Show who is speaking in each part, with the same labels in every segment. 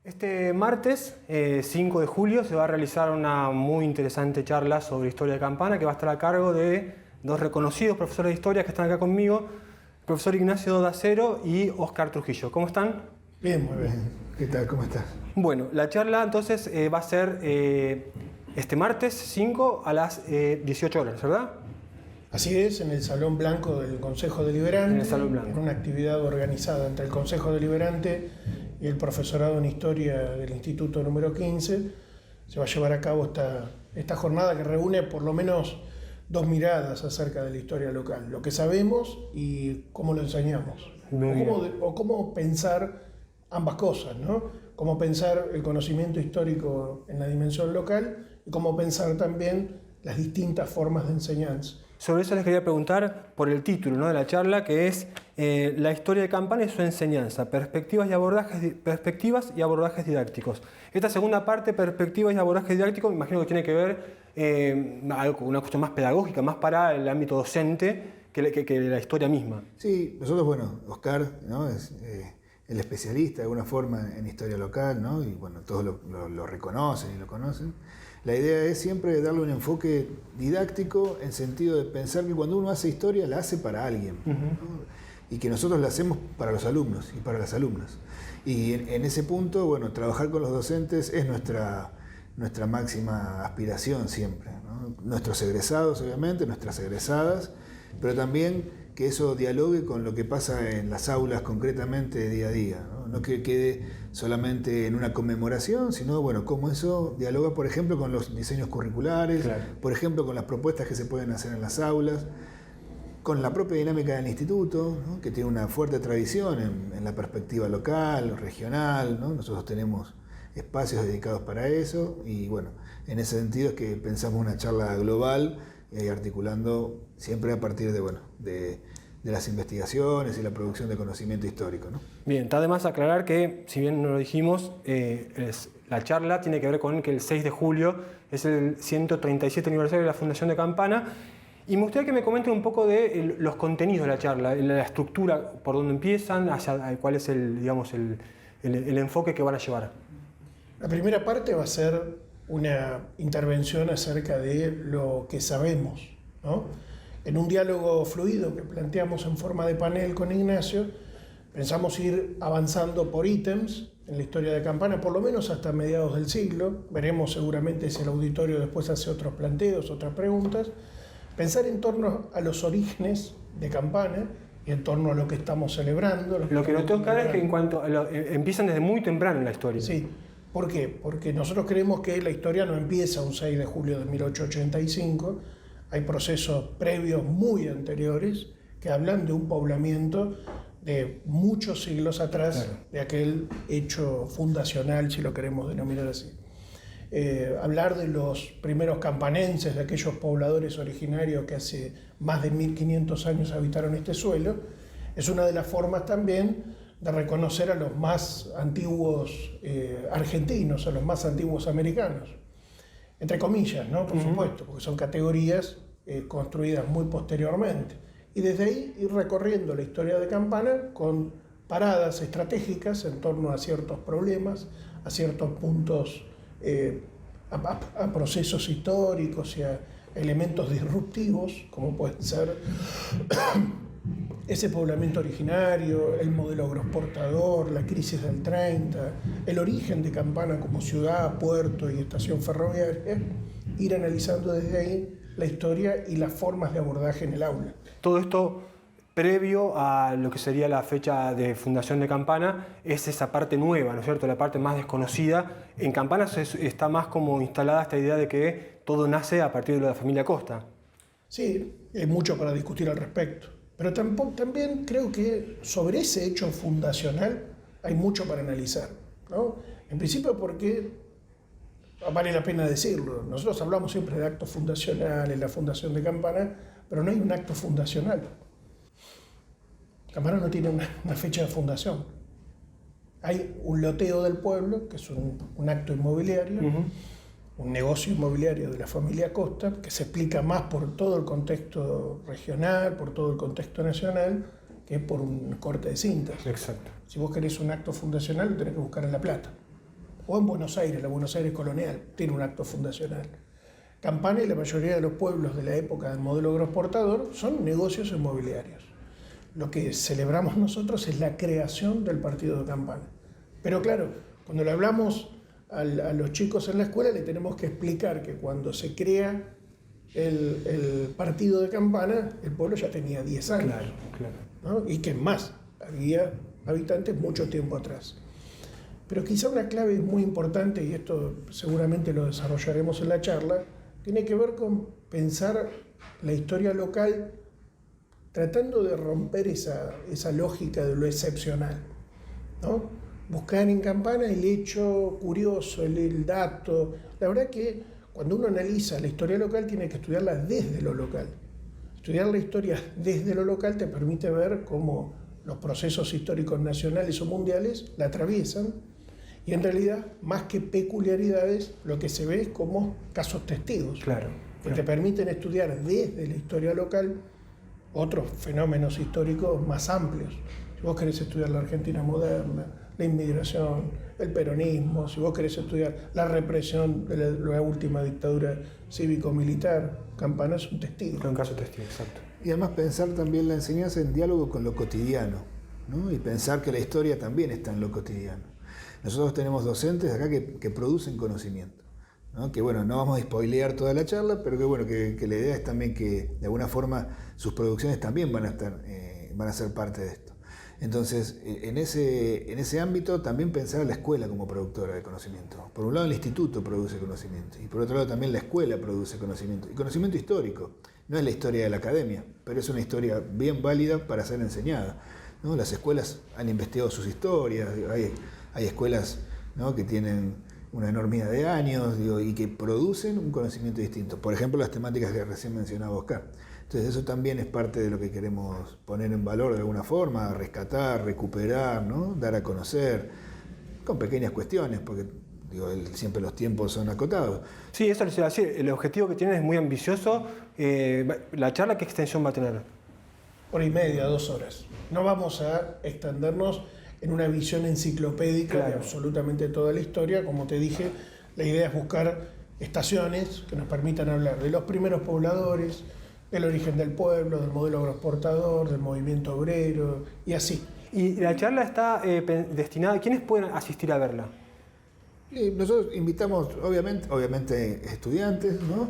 Speaker 1: Este martes 5 de julio se va a realizar una muy interesante charla sobre historia de Campana que va a estar a cargo de dos reconocidos profesores de historia que están acá conmigo, el profesor Ignacio Dacero y Oscar Trujillo. ¿Cómo están?
Speaker 2: Bien, muy bien. ¿Qué tal? ¿Cómo estás?
Speaker 1: Bueno, la charla entonces va a ser este martes 5 a las 18 horas, ¿verdad?
Speaker 2: Así es, en el Salón Blanco del Consejo Deliberante,
Speaker 1: En el Salón Blanco.
Speaker 2: en una actividad organizada entre el Consejo Deliberante y el profesorado en Historia del Instituto número 15, se va a llevar a cabo esta jornada que reúne por lo menos dos miradas acerca de la historia local, lo que sabemos y cómo lo enseñamos, o cómo pensar ambas cosas, ¿no? Cómo pensar el conocimiento histórico en la dimensión local y cómo pensar también las distintas formas de enseñanza.
Speaker 1: Sobre eso les quería preguntar por el título, ¿no?, de la charla, que es la historia de Campana y su enseñanza, perspectivas y abordajes didácticos. Esta segunda parte, perspectivas y abordajes didácticos, me imagino que tiene que ver una cuestión más pedagógica, más para el ámbito docente que la historia misma.
Speaker 3: Sí, nosotros, bueno, Oscar, ¿no?, es el especialista de alguna forma en historia local, ¿no?, y bueno, todos lo reconocen y lo conocen. La idea es siempre darle un enfoque didáctico en sentido de pensar que cuando uno hace historia la hace para alguien, ¿no?, y que nosotros la hacemos para los alumnos y para las alumnas. Y en ese punto, bueno, trabajar con los docentes es nuestra máxima aspiración siempre, ¿no? Nuestros egresados, obviamente, nuestras egresadas, pero también que eso dialogue con lo que pasa en las aulas concretamente día a día, ¿no? No que quede solamente en una conmemoración, sino, bueno, cómo eso dialoga, por ejemplo, con los diseños curriculares, claro, por ejemplo, con las propuestas que se pueden hacer en las aulas, con la propia dinámica del instituto, ¿no?, que tiene una fuerte tradición en la perspectiva local, regional, ¿no? Nosotros tenemos espacios dedicados para eso y, bueno, en ese sentido es que pensamos una charla global y articulando siempre a partir de las investigaciones y la producción de conocimiento histórico, ¿no?
Speaker 1: Bien, está de más aclarar que, si bien no lo dijimos, la charla tiene que ver con que el 6 de julio es el 137 aniversario de la Fundación de Campana, y me gustaría que me comenten un poco de los contenidos de la charla, la estructura, por dónde empiezan, cuál es el enfoque que van a llevar.
Speaker 2: La primera parte va a ser una intervención acerca de lo que sabemos, ¿no? En un diálogo fluido que planteamos en forma de panel con Ignacio, pensamos ir avanzando por ítems en la historia de Campana, por lo menos hasta mediados del siglo. Veremos seguramente si el auditorio después hace otros planteos, otras preguntas. Pensar en torno a los orígenes de Campana y en torno a lo que estamos celebrando.
Speaker 1: Lo que noté, Oscar, es que empiezan desde muy temprano en la historia.
Speaker 2: Sí. ¿Por qué? Porque nosotros creemos que la historia no empieza un 6 de julio de 1885, hay procesos previos muy anteriores que hablan de un poblamiento de muchos siglos atrás, claro, de aquel hecho fundacional, si lo queremos denominar así. Hablar de los primeros campanenses, de aquellos pobladores originarios que hace más de 1500 años habitaron este suelo, es una de las formas también de reconocer a los más antiguos argentinos, a los más antiguos americanos. Entre comillas, ¿no? Por supuesto, porque son categorías construidas muy posteriormente. Y desde ahí ir recorriendo la historia de Campana con paradas estratégicas en torno a ciertos problemas, a ciertos puntos, a procesos históricos y a elementos disruptivos, como pueden ser ese poblamiento originario, el modelo agroexportador, la crisis del 30, el origen de Campana como ciudad, puerto y estación ferroviaria, ir analizando desde ahí la historia y las formas de abordaje en el aula.
Speaker 1: Todo esto previo a lo que sería la fecha de fundación de Campana, es esa parte nueva, ¿no es cierto?, la parte más desconocida. En Campana está más como instalada esta idea de que todo nace a partir de la familia Costa.
Speaker 2: Sí, hay mucho para discutir al respecto. Pero también creo que sobre ese hecho fundacional hay mucho para analizar, ¿no? En principio porque vale la pena decirlo, nosotros hablamos siempre de actos fundacionales, la fundación de Campana, pero no hay un acto fundacional. Campana no tiene una fecha de fundación. Hay un loteo del pueblo, que es un acto inmobiliario, un negocio inmobiliario de la familia Costa, que se explica más por todo el contexto regional, por todo el contexto nacional, que por un corte de cintas.
Speaker 1: Exacto.
Speaker 2: Si vos querés un acto fundacional, lo tenés que buscar en La Plata. o en Buenos Aires, la Buenos Aires colonial, tiene un acto fundacional. Campana y la mayoría de los pueblos de la época del modelo agroexportador son negocios inmobiliarios. Lo que celebramos nosotros es la creación del partido de Campana. Pero claro, cuando le hablamos a los chicos en la escuela, le tenemos que explicar que cuando se crea el partido de Campana, el pueblo ya tenía 10 años.
Speaker 1: Claro.
Speaker 2: ¿No? Y que más, había habitantes mucho tiempo atrás. Pero quizá una clave muy importante, y esto seguramente lo desarrollaremos en la charla, tiene que ver con pensar la historia local tratando de romper esa lógica de lo excepcional, ¿no? Buscar en Campana el hecho curioso, el dato. La verdad que cuando uno analiza la historia local tiene que estudiarla desde lo local. Estudiar la historia desde lo local te permite ver cómo los procesos históricos nacionales o mundiales la atraviesan, y en realidad, más que peculiaridades, lo que se ve es como casos testigos, que te permiten estudiar desde la historia local otros fenómenos históricos más amplios. Si vos querés estudiar la Argentina moderna, la inmigración, el peronismo, si vos querés estudiar la represión de la última dictadura cívico-militar, Campana es un testigo.
Speaker 1: Un caso testigo, exacto.
Speaker 3: Y además pensar también la enseñanza en diálogo con lo cotidiano, ¿no? Y pensar que la historia también está en lo cotidiano. Nosotros tenemos docentes acá que producen conocimiento, ¿no? Que bueno, no vamos a spoilear toda la charla, pero que bueno, que la idea es también que de alguna forma sus producciones también van a ser parte de esto. Entonces, en ese ámbito también pensar a la escuela como productora de conocimiento. Por un lado el instituto produce conocimiento y por otro lado también la escuela produce conocimiento. Y conocimiento histórico. No es la historia de la academia, pero es una historia bien válida para ser enseñada, ¿no? Las escuelas han investigado sus historias, hay escuelas, ¿no?, que tienen una enormidad de años, y que producen un conocimiento distinto. Por ejemplo, las temáticas que recién mencionaba Oscar. Entonces eso también es parte de lo que queremos poner en valor de alguna forma, rescatar, recuperar, ¿no?, dar a conocer, con pequeñas cuestiones, porque siempre los tiempos son acotados.
Speaker 1: Sí, eso les iba a decir, el objetivo que tienen es muy ambicioso. ¿La charla qué extensión va a tener?
Speaker 2: 1:30, 2 horas. No vamos a extendernos en una visión enciclopédica de absolutamente toda la historia. Como te dije, la idea es buscar estaciones que nos permitan hablar de los primeros pobladores, del origen del pueblo, del modelo agroexportador, del movimiento obrero y así.
Speaker 1: ¿Y la charla está destinada? ¿Quiénes pueden asistir a verla?
Speaker 3: Nosotros invitamos, obviamente estudiantes, ¿no?,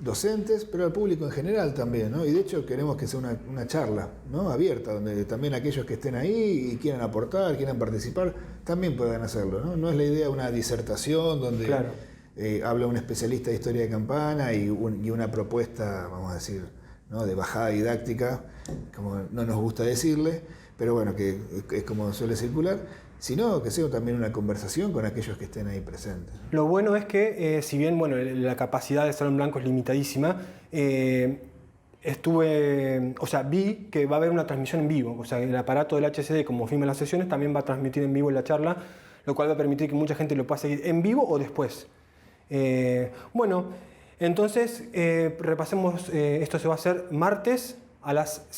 Speaker 3: docentes, pero al público en general también, ¿no? Y de hecho queremos que sea una charla, ¿no?, abierta, donde también aquellos que estén ahí y quieran aportar, quieran participar, también puedan hacerlo, ¿no? No es la idea una disertación donde habla un especialista de historia de Campana y una propuesta, vamos a decir, ¿no?, de bajada didáctica, como no nos gusta decirle, pero bueno, que es como suele circular, sino que sea también una conversación con aquellos que estén ahí presentes.
Speaker 1: Lo bueno es que, si bien la capacidad del Salón Blanco es limitadísima, vi que va a haber una transmisión en vivo. O sea, el aparato del HCD, como filma las sesiones, también va a transmitir en vivo la charla, lo cual va a permitir que mucha gente lo pueda seguir en vivo o después. Entonces, repasemos, esto se va a hacer martes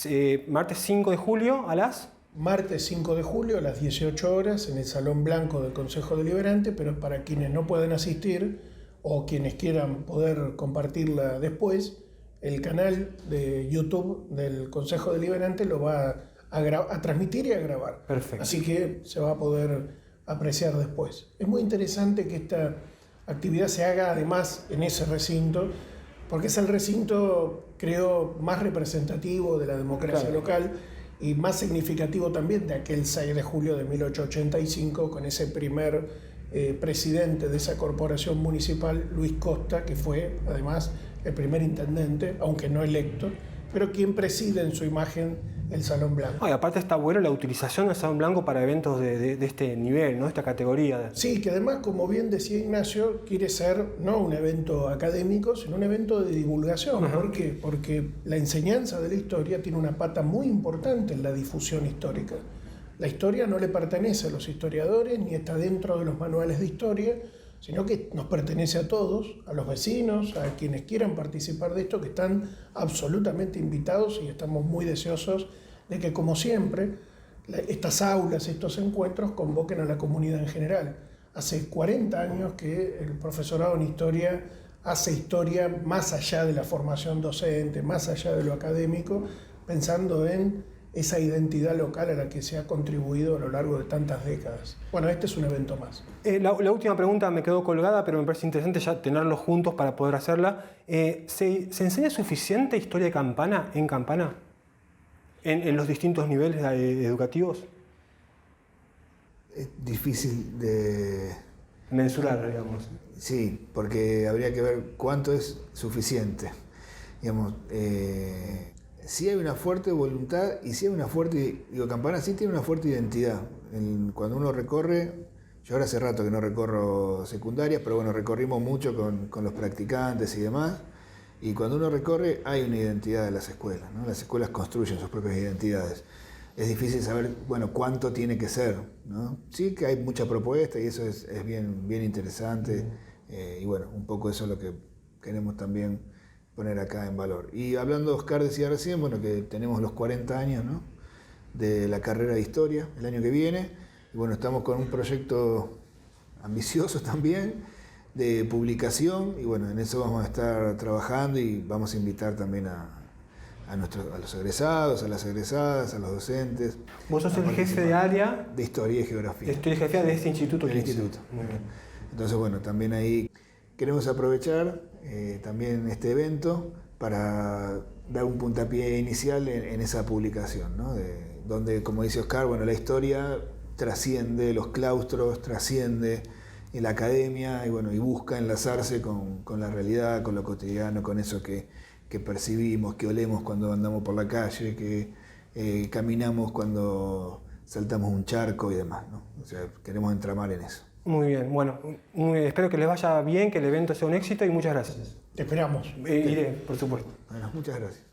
Speaker 1: 5 de julio a las...
Speaker 2: Martes 5 de julio a las 18 horas en el Salón Blanco del Consejo Deliberante, pero para quienes no puedan asistir o quienes quieran poder compartirla después, el canal de YouTube del Consejo Deliberante lo va a transmitir y a grabar.
Speaker 1: Perfecto.
Speaker 2: Así que se va a poder apreciar después. Es muy interesante que esta actividad se haga además en ese recinto, porque es el recinto, creo, más representativo de la democracia local y más significativo también de aquel 6 de julio de 1885, con ese primer presidente de esa corporación municipal, Luis Costa, que fue además el primer intendente, aunque no electo, pero quien preside en su imagen el Salón Blanco.
Speaker 1: Y aparte está bueno la utilización del Salón Blanco para eventos de este nivel, ¿no?, esta categoría.
Speaker 2: Sí, que además, como bien decía Ignacio, quiere ser no un evento académico, sino un evento de divulgación. ¿Por qué? Porque la enseñanza de la historia tiene una pata muy importante en la difusión histórica. La historia no le pertenece a los historiadores ni está dentro de los manuales de historia, sino que nos pertenece a todos, a los vecinos, a quienes quieran participar de esto, que están absolutamente invitados, y estamos muy deseosos de que, como siempre, estas aulas, estos encuentros convoquen a la comunidad en general. Hace 40 años que el profesorado en historia hace historia más allá de la formación docente, más allá de lo académico, pensando en esa identidad local a la que se ha contribuido a lo largo de tantas décadas. Bueno, este es un evento más.
Speaker 1: La última pregunta me quedó colgada, pero me parece interesante ya tenerlos juntos para poder hacerla. ¿Se enseña suficiente historia de Campana en Campana? ¿En los distintos niveles educativos?
Speaker 3: Es difícil de
Speaker 1: Mensurar, digamos.
Speaker 3: Sí, porque habría que ver cuánto es suficiente. Digamos, sí hay una fuerte voluntad y sí hay una fuerte... Campana sí tiene una fuerte identidad. Cuando uno recorre, yo ahora hace rato que no recorro secundarias, pero bueno, recorrimos mucho con los practicantes y demás. Y cuando uno recorre, hay una identidad de las escuelas, ¿no? Las escuelas construyen sus propias identidades. Es difícil saber, bueno, cuánto tiene que ser, ¿no? Sí que hay mucha propuesta y eso es bien interesante. Y bueno, un poco eso es lo que queremos también poner acá en valor. Y hablando, Oscar decía recién, bueno, que tenemos los 40 años, ¿no?, de la carrera de historia el año que viene. Y bueno, estamos con un proyecto ambicioso también de publicación. Y bueno, en eso vamos a estar trabajando y vamos a invitar también a los egresados, a las egresadas, a los docentes.
Speaker 1: Vos sos el jefe de área
Speaker 3: de Historia y Geografía.
Speaker 1: Estoy jefe de este instituto.
Speaker 3: Del instituto.
Speaker 1: Muy bien.
Speaker 3: Entonces, bueno, también ahí queremos aprovechar también este evento para dar un puntapié inicial en esa publicación, ¿no? Donde, como dice Oscar, bueno, la historia trasciende los claustros, trasciende la academia y, bueno, y busca enlazarse con la realidad, con lo cotidiano, con eso que percibimos, que olemos cuando andamos por la calle, que caminamos cuando saltamos un charco y demás, ¿no? O sea, queremos entramar en eso.
Speaker 1: Muy bien, bueno, espero que les vaya bien, que el evento sea un éxito y muchas gracias.
Speaker 2: Te esperamos.
Speaker 1: Iré, por supuesto.
Speaker 3: Bueno, muchas gracias.